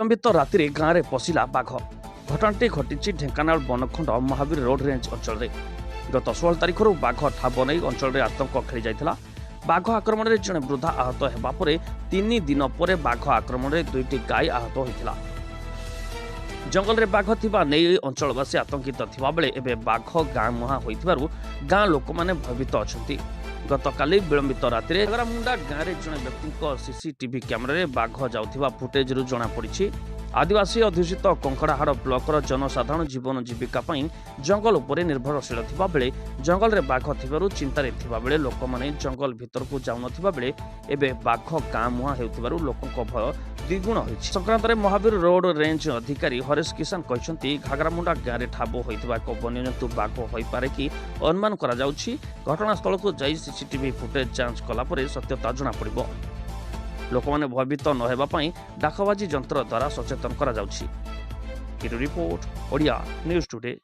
विलंबित राति गाँव में पशिला बाघ। घटनाटी घटी ढेंकानाल बनखंड महावीर रोड रेंज अंचल में गत 16 तारिख बाघ ठाब नहीं अंचल में आतंक खेली जाइथिला। बाघ आक्रमण में जड़े वृद्धा आहत होगा पर 3 दिन पर बाघ आक्रमण में 2टी गाय आहत होता। जंगल में बाघ थिबा नहीं अंचलवासी आतंकित थिबा बेले एबे बाघ गाँ मुहां होइथिबारु गाँ लोक माने भयभीत अछंती। गतकाली विलंबित राति घागरामुंडा गाँव में जड़े व्यक्ति सीसीटीवी कैमेरा बाघ जाउथिबा फुटेज जना पड़ी। आदिवासी अध्युषित कंकड़ाहाड़ ब्लॉकर जनसाधारण जीवन जीविका जंगल उपर निर्भरशील थिबा बेले जंगल में बाघ थिबारु चिंतारे थिबा बेले लोक माने जंगल भीतर को जाउनथिबा बेले एबे बाघ गाँ मुहां हेउथिबारु लोकंक भय द्विगुण होइछि। संक्रांत में महावीर रोड रेंज अधिकारी हरेश किसान कहते घागरामुंडा गाँव में ठाब होइथिबा एक वन्यजंतु बाघ होइपारे कि अनुमान करा जाउछि। घटनास्थल को जाई सीसीटीवी फुटेज जांच कला परे सत्यता जना पड़िबो। लोक मैंने भयभीत न हेबा पई डाकबाजी यंत्र द्वारा सचेतन करा जाउछि। Report Odia news today.